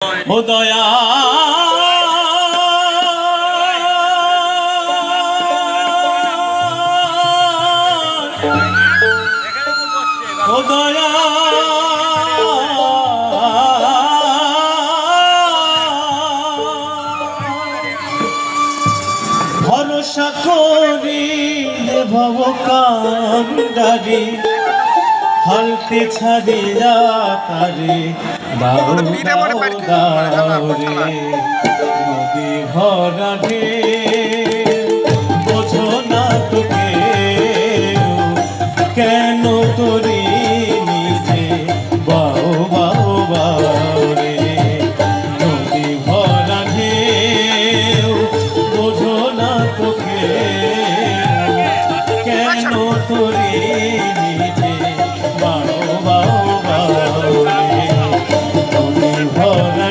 ও দয়া ও দয়া ভরসা করি ভব কান্ডারি হালতে ছাড়িয়া তারে দাও দাও রে নদী ভরা বোঝো না তোকে কেন তোরি নিজে বাও বাও বাও রে নদী ভরা বোঝো না তোকে কেন তোরি নিজে বাও বাও বাও রে নদী ভরা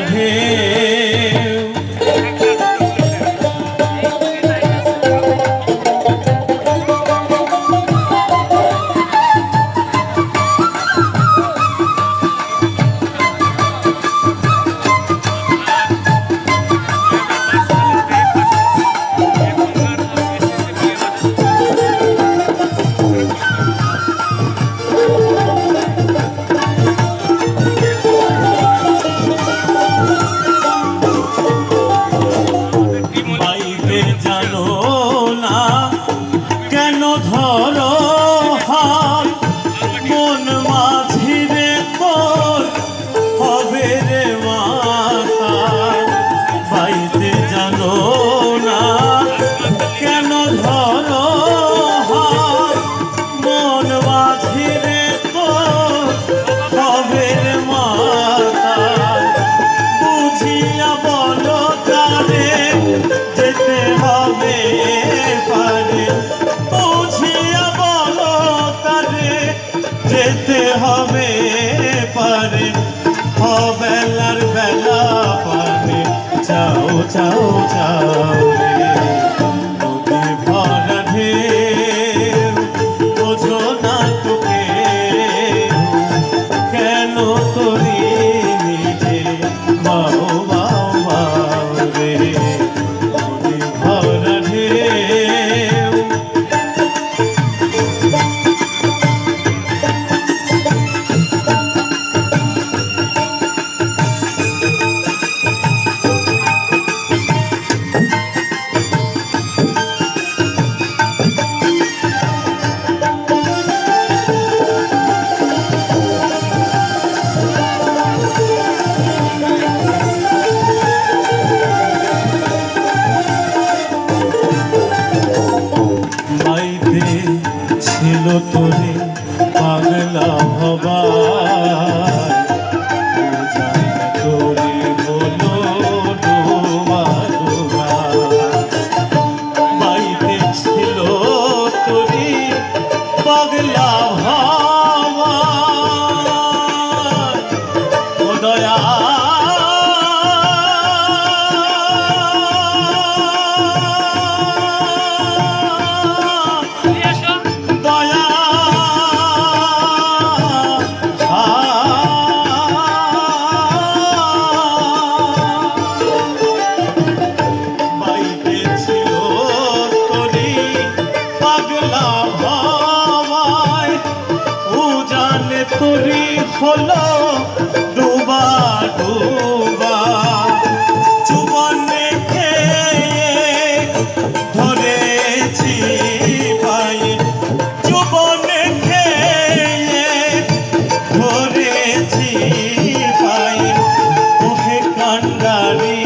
জানো না কেন ধরো হাত মন মাঝিরে তোর হবে রে মাতা বাইতে জানো না কেন ধরো হাত মন মাঝিরে তোর হবে রে মাতা বুঝিয়া বলো তারে যেতে হবে পারে বুঝিয়া বলো তারে যেতে হবে পারে বেলার বেলা পারে চাও চাও চাও রে নদী ভরা ঢেউ বোঝো না তোকে কেন তোরি নিজে বাও বাও বাও রে নদী ভরা ঢেউ ছিল তোরে পাগলা ভবা তোরে বলো ডোবা ডোবা বাইতে ছিল তোরে পাগলা ভবা ও দয়া তোরি হলো ডুবা ডুবা চুবনে খেয়ে ধরেছি পায়ে চুবনে খেয়ে ধরেছি পায়ে ওহে কান্ডারি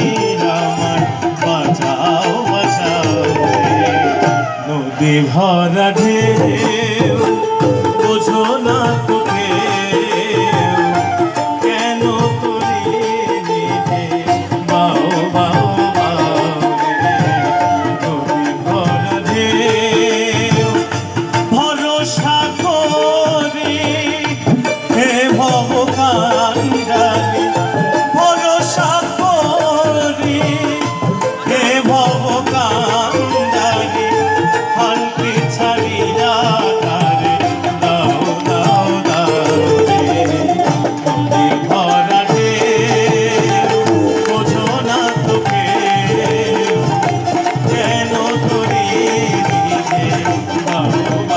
আমার বাঁচাও বাঁচাও রে নদী ভরা ঢেউ বোঝো না তোকে কেন তোরি নিজে বাও বাও বাও রে নদী ভরা ঢেউ ভরসা করি হে ভব কান্ডারি ভরসা করি হে ভব কান্ডারি হালতে বাউ